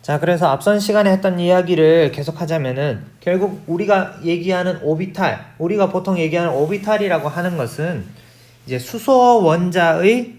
자, 그래서 앞선 시간에 했던 이야기를 계속하자면은 결국 우리가 얘기하는 오비탈, 우리가 보통 얘기하는 오비탈이라고 하는 것은 이제 수소 원자의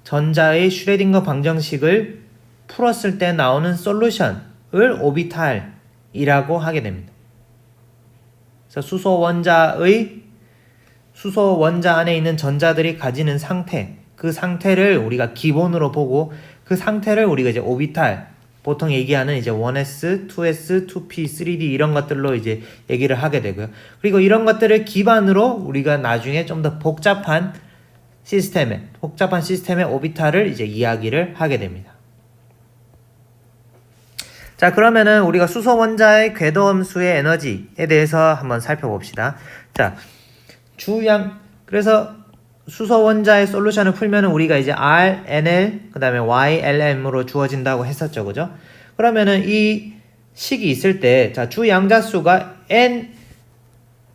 전자의 슈레딩거 방정식을 풀었을 때 나오는 솔루션을 오비탈이라고 하게 됩니다. 그래서 수소 원자 안에 있는 전자들이 가지는 상태, 그 상태를 우리가 기본으로 보고 그 상태를 우리가 이제 오비탈, 보통 얘기하는 이제 1s, 2s, 2p, 3d 이런 것들로 이제 얘기를 하게 되고요. 그리고 이런 것들을 기반으로 우리가 나중에 좀 더 복잡한 시스템의 오비탈을 이제 이야기를 하게 됩니다. 자, 그러면은 우리가 수소 원자의 궤도함수의 에너지에 대해서 한번 살펴봅시다. 자, 그래서 수소 원자의 솔루션을 풀면은 우리가 이제 R, NL, 그 다음에 Y, LM으로 주어진다고 했었죠. 그죠? 그러면은 이 식이 있을 때, 자, 주 양자수가 N,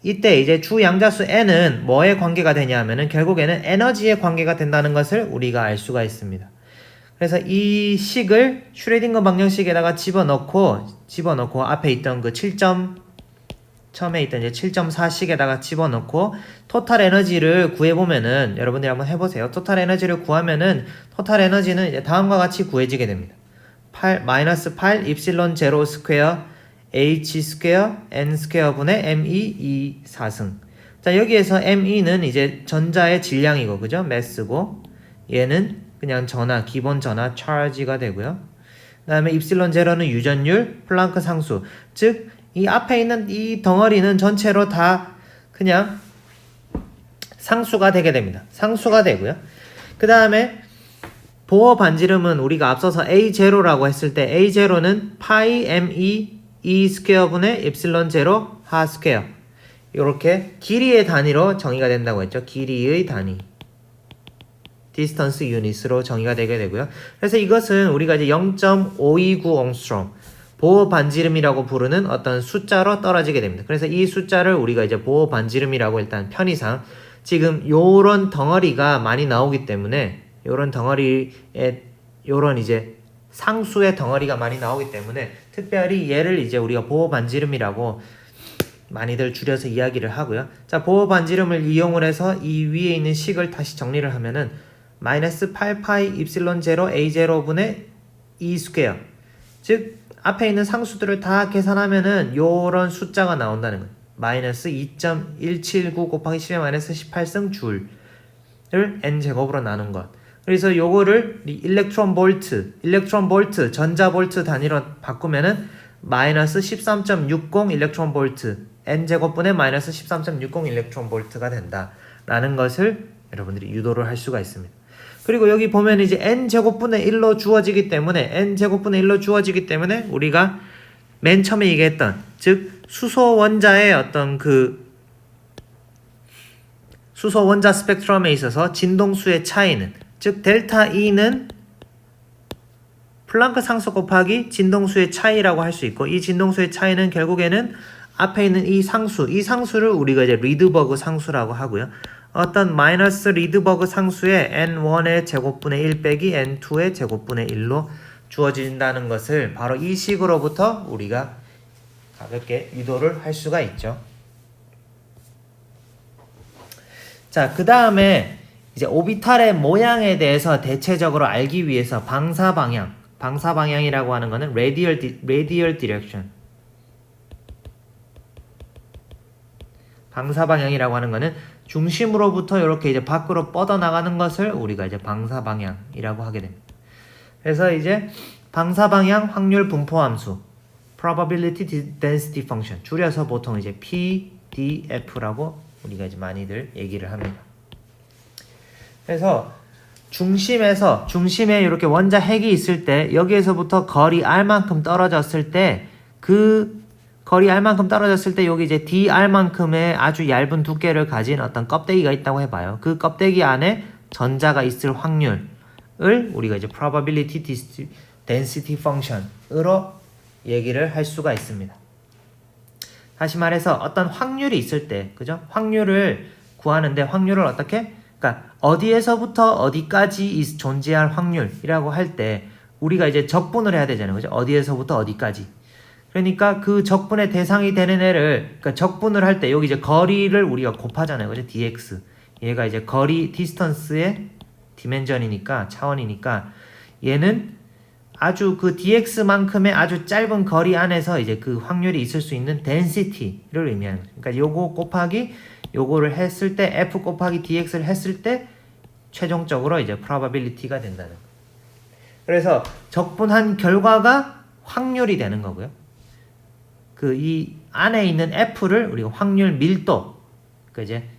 이때 이제 주 양자수 N은 뭐에 관계가 되냐면은 결국에는 에너지에 관계가 된다는 것을 우리가 알 수가 있습니다. 그래서 이 식을 슈레딩거 방정식에다가 집어넣고 앞에 있던 그 처음에 있던 이제 7.4식에다가 집어넣고 토탈 에너지를 구해보면은 여러분들이 한번 해보세요. 토탈 에너지를 구하면은 토탈 에너지는 이제 다음과 같이 구해지게 됩니다. 8 입실론 제로 스퀘어 h 스퀘어 n 스퀘어 분의 me 2사승. 자, 여기에서 me는 이제 전자의 질량이고, 그죠? 매스고, 얘는 그냥 기본 전하 charge가 되고요. 그 다음에 입실론 제로는 유전율, 플랑크 상수. 즉, 이 앞에 있는 이 덩어리는 전체로 다 그냥 상수가 되게 됩니다. 상수가 되고요. 그 다음에 보어 반지름은 우리가 앞서서 A0라고 했을 때 A0는 파이 me E 스퀘어 분의 입실론 제로 하 스퀘어. 이렇게 길이의 단위로 정의가 된다고 했죠. 길이의 단위. 디스턴스 유닛으로 정의가 되게 되고요. 그래서 이것은 우리가 이제 0.529 옹스트롬 보호 반지름이라고 부르는 어떤 숫자로 떨어지게 됩니다. 그래서 이 숫자를 우리가 이제 보호 반지름이라고 일단 편의상 지금 요런 덩어리가 많이 나오기 때문에 요런 덩어리에 요런 이제 상수의 덩어리가 많이 나오기 때문에 특별히 얘를 이제 우리가 보호 반지름이라고 많이들 줄여서 이야기를 하고요. 자, 보호 반지름을 이용을 해서 이 위에 있는 식을 다시 정리를 하면은 마이너스 8파이 입실론 제로 A0 분의 E 스퀘어. 즉 앞에 있는 상수들을 다 계산하면은 요런 숫자가 나온다는 거예요. 마이너스 2.179 곱하기 10의 마이너스 18승 줄을 n제곱으로 나눈 것. 그래서 요거를 일렉트론 볼트, 전자 볼트 단위로 바꾸면은 마이너스 13.60 일렉트론 볼트, n제곱분의 마이너스 13.60 일렉트론 볼트가 된다라는 것을 여러분들이 유도를 할 수가 있습니다. 그리고 여기 보면 이제 n제곱분의 1로 주어지기 때문에 우리가 맨 처음에 얘기했던 즉 수소 원자의 어떤 그 수소 원자 스펙트럼에 있어서 진동수의 차이는 즉 델타 E는 플랑크 상수 곱하기 진동수의 차이라고 할 수 있고 이 진동수의 차이는 결국에는 앞에 있는 이 상수를 우리가 이제 리드버그 상수라고 하고요. 어떤 마이너스 리드버그 상수의 n1의 제곱분의 1 빼기 n2의 제곱분의 1로 주어진다는 것을 바로 이 식으로부터 우리가 가볍게 유도를 할 수가 있죠. 자, 그 다음에 이제 오비탈의 모양에 대해서 대체적으로 알기 위해서 방사방향이라고 하는 거는 radial direction. 방사방향이라고 하는 거는 중심으로부터 이렇게 이제 밖으로 뻗어나가는 것을 우리가 이제 방사방향이라고 하게 됩니다. 그래서 이제 방사방향 확률 분포함수 probability density function 줄여서 보통 이제 PDF라고 우리가 이제 많이들 얘기를 합니다. 그래서 중심에 이렇게 원자 핵이 있을 때 여기에서부터 거리 R만큼 떨어졌을 때 여기 이제 dr만큼의 아주 얇은 두께를 가진 어떤 껍데기가 있다고 해봐요. 그 껍데기 안에 전자가 있을 확률을 우리가 이제 probability density function으로 얘기를 할 수가 있습니다. 다시 말해서 어떤 확률이 있을 때, 그죠? 확률을 구하는데 확률을 어떻게? 그러니까 어디에서부터 어디까지 존재할 확률이라고 할 때 우리가 이제 적분을 해야 되잖아요. 그죠? 어디에서부터 어디까지. 그러니까 그 적분의 대상이 되는 애를, 그러니까 적분을 할 때 여기 이제 거리를 우리가 곱하잖아요. 그죠? dx. 얘가 이제 거리, 디스턴스의 디멘전이니까, 차원이니까, 얘는 아주 그 dx만큼의 아주 짧은 거리 안에서 이제 그 확률이 있을 수 있는 density를 의미하는 거죠. 그러니까 요거 곱하기 요거를 했을 때, f 곱하기 dx를 했을 때, 최종적으로 이제 probability가 된다는 거예요. 그래서 적분한 결과가 확률이 되는 거고요. 그 이 안에 있는 F를 우리가 확률 밀도, 그 이제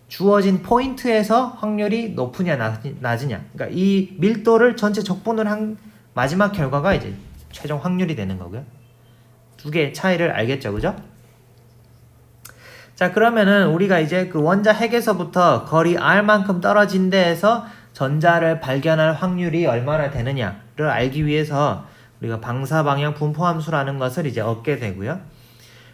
주어진 포인트에서 확률이 높으냐 낮으냐. 그러니까 이 밀도를 전체 적분을 한 마지막 결과가 이제 최종 확률이 되는 거고요. 두 개의 차이를 알겠죠, 그죠? 자, 그러면은 우리가 이제 그 원자 핵에서부터 거리 r만큼 떨어진 데에서 전자를 발견할 확률이 얼마나 되느냐를 알기 위해서 우리가 방사방향 분포함수라는 것을 이제 얻게 되고요.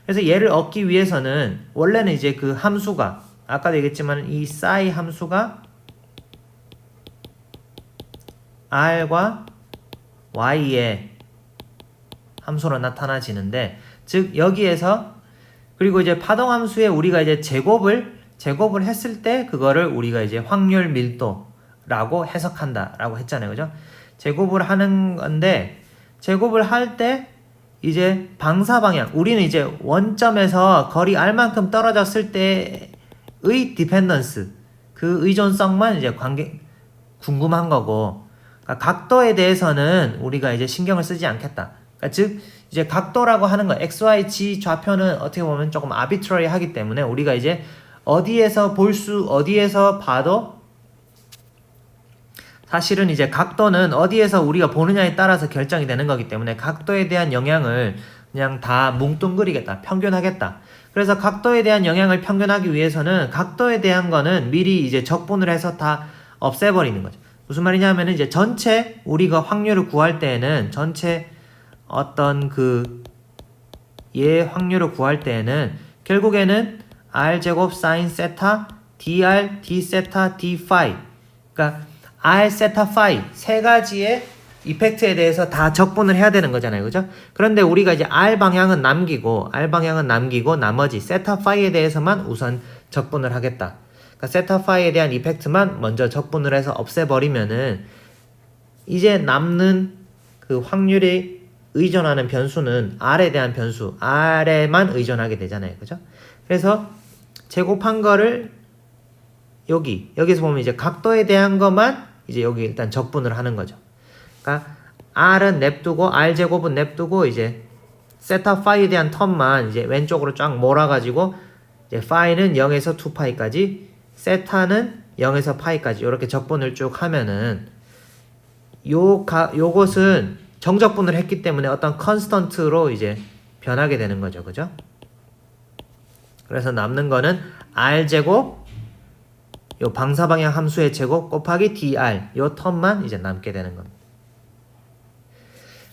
그래서 얘를 얻기 위해서는 원래는 이제 그 함수가 아까도 얘기했지만 이 싸이 함수가 r과 y의 함수로 나타나지는데, 즉 여기에서 그리고 이제 파동함수에 우리가 이제 제곱을 했을 때 그거를 우리가 이제 확률 밀도라고 해석한다라고 했잖아요. 그죠? 제곱을 하는 건데, 제곱을 할 때 이제 방사방향, 우리는 이제 원점에서 거리 r만큼 떨어졌을 때의 디펜던스, 그 의존성만 이제 궁금한 거고, 그러니까 각도에 대해서는 우리가 이제 신경을 쓰지 않겠다. 그러니까 즉 이제 각도라고 하는 거, XY, Z 좌표는 어떻게 보면 조금 arbitrary 하기 때문에 우리가 이제 어디에서 봐도 사실은 이제 각도는 어디에서 우리가 보느냐에 따라서 결정이 되는 거기 때문에 각도에 대한 영향을 그냥 다 뭉뚱그리겠다, 평균하겠다. 그래서 각도에 대한 영향을 평균하기 위해서는 각도에 대한 거는 미리 이제 적분을 해서 다 없애버리는 거죠. 무슨 말이냐 하면은 이제 전체 우리가 확률을 구할 때에는 전체 어떤 그 얘 확률을 구할 때에는 결국에는 r 제곱 사인 세타 dr d 세타 d 파이, 그러니까 r 세타 파이 세 가지의 이펙트에 대해서 다 적분을 해야 되는 거잖아요. 그죠? 그런데 우리가 이제 r 방향은 남기고 나머지 세타 파이에 대해서만 우선 적분을 하겠다. 그러니까 세타 파이에 대한 이펙트만 먼저 적분을 해서 없애버리면은 이제 남는 그 확률이 의존하는 변수는 r에 대한 변수, r에만 의존하게 되잖아요. 그죠? 그래서 제곱한 거를 여기서 보면 이제 각도에 대한 것만 이제 여기 일단 적분을 하는 거죠. 그러니까 r은 냅두고, r제곱은 냅두고, 이제 세타 파이에 대한 텀만 이제 왼쪽으로 쫙 몰아가지고, 이제 파이는 0에서 2파이까지, 세타는 0에서 파이까지 이렇게 적분을 쭉 하면은 요것은 정적분을 했기 때문에 어떤 컨스턴트로 이제 변하게 되는 거죠. 그죠? 그래서 남는 거는 r제곱 요 방사방향 함수의 제곱 곱하기 dr 요 텀만 이제 남게 되는 겁니다.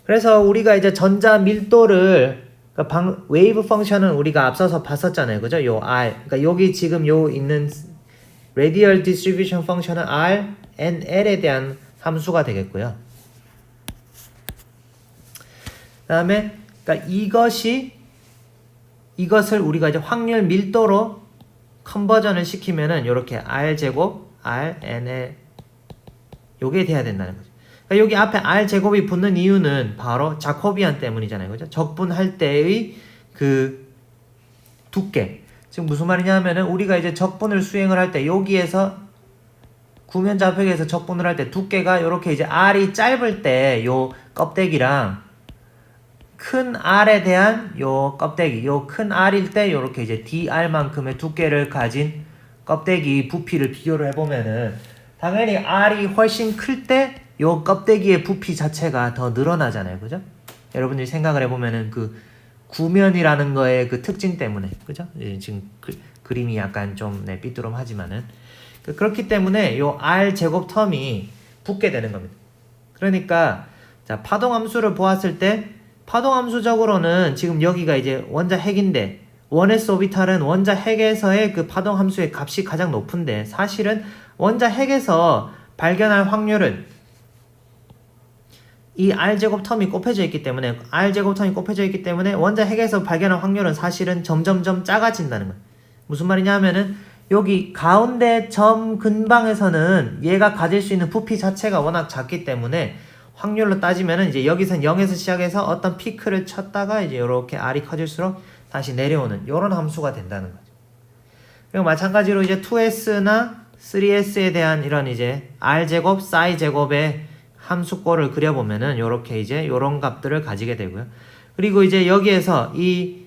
그래서 우리가 이제 전자 밀도를, 그러니까 웨이브 펑션은 우리가 앞서서 봤었잖아요. 그죠? 요 r, 그러니까 여기 지금 요 있는 radial distribution 펑션은 r, n, l에 대한 함수가 되겠고요. 그 다음에 그러니까 이것을 우리가 이제 확률 밀도로 컨버전을 시키면은 요렇게 r제곱, rnl 요게 돼야 된다는 거죠. 그러니까 여기 앞에 r제곱이 붙는 이유는 바로 자코비안 때문이잖아요. 그죠? 적분할 때의 그 두께. 지금 무슨 말이냐 하면은 우리가 이제 적분을 수행을 할 때 여기에서 구면좌표에서 적분을 할 때 두께가 요렇게 이제 r이 짧을 때 요 껍데기랑 큰 r에 대한 요 껍데기, 요 큰 r일 때 요렇게 이제 dr만큼의 두께를 가진 껍데기 부피를 비교를 해보면은 당연히 r이 훨씬 클 때 요 껍데기의 부피 자체가 더 늘어나잖아요. 그죠? 여러분들이 생각을 해보면은 그 구면이라는 거의 그 특징 때문에, 그죠? 지금 그림이 약간 좀 삐뚤음하지만은 그렇기 때문에 요 r 제곱 텀이 붙게 되는 겁니다. 그러니까 자, 파동함수를 보았을 때 파동함수적으로는 지금 여기가 이제 원자 핵인데 1s 오비탈은 원자 핵에서의 그 파동함수의 값이 가장 높은데 사실은 원자 핵에서 발견할 확률은 이 R제곱 텀이 곱해져 있기 때문에 R제곱 텀이 곱해져 있기 때문에 원자 핵에서 발견한 확률은 사실은 점점점 작아진다는 거예요. 무슨 말이냐 하면은 여기 가운데 점 근방에서는 얘가 가질 수 있는 부피 자체가 워낙 작기 때문에 확률로 따지면은 이제 여기선 0에서 시작해서 어떤 피크를 쳤다가 이제 이렇게 R이 커질수록 다시 내려오는 이런 함수가 된다는 거죠. 그리고 마찬가지로 이제 2S나 3S에 대한 이런 이제 R제곱, 싸이제곱의 함수꼴을 그려보면은 요렇게 이제 요런 값들을 가지게 되고요. 그리고 이제 여기에서 이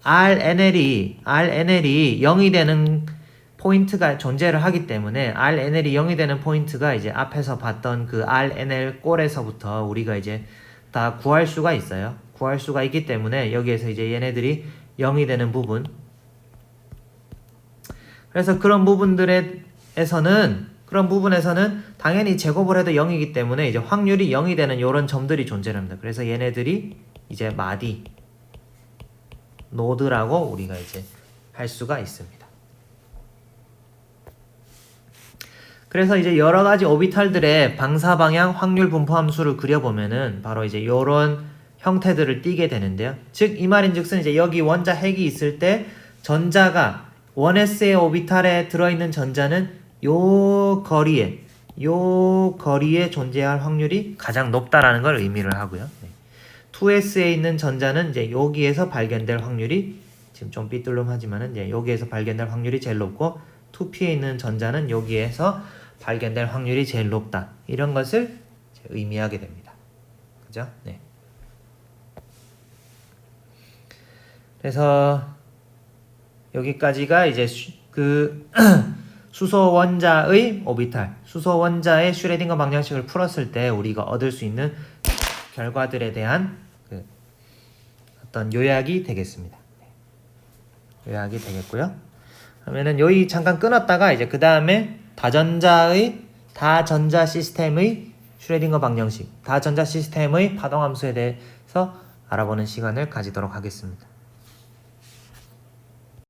RNL이 0이 되는 포인트가 존재를 하기 때문에 RNL이 0이 되는 포인트가 이제 앞에서 봤던 그 RNL 꼴에서부터 우리가 이제 다 구할 수가 있어요. 구할 수가 있기 때문에 여기에서 이제 얘네들이 0이 되는 부분. 그래서 그런 부분에서는 당연히 제곱을 해도 0이기 때문에 이제 확률이 0이 되는 이런 점들이 존재합니다. 그래서 얘네들이 이제 마디 노드라고 우리가 이제 할 수가 있습니다. 그래서 이제 여러 가지 오비탈들의 방사 방향 확률 분포 함수를 그려보면은 바로 이제 요런 형태들을 띠게 되는데요. 즉 이 말인즉슨 이제 여기 원자 핵이 있을 때 전자가 1s의 오비탈에 들어있는 전자는 요 거리에 존재할 확률이 가장 높다라는 걸 의미를 하고요. 2s에 있는 전자는 이제 여기에서 발견될 확률이 지금 좀 삐뚤름하지만은 이제 여기에서 발견될 확률이 제일 높고 2p에 있는 전자는 여기에서 발견될 확률이 제일 높다. 이런 것을 의미하게 됩니다. 그죠? 네. 그래서 여기까지가 이제 수소 원자의 오비탈, 수소 원자의 슈레딩거 방정식을 풀었을 때 우리가 얻을 수 있는 결과들에 대한 어떤 요약이 되겠습니다. 요약이 되겠고요. 그러면은 여기 잠깐 끊었다가 이제 그 다음에 다전자 시스템의 슈레딩거 방정식, 다전자 시스템의 파동함수에 대해서 알아보는 시간을 가지도록 하겠습니다.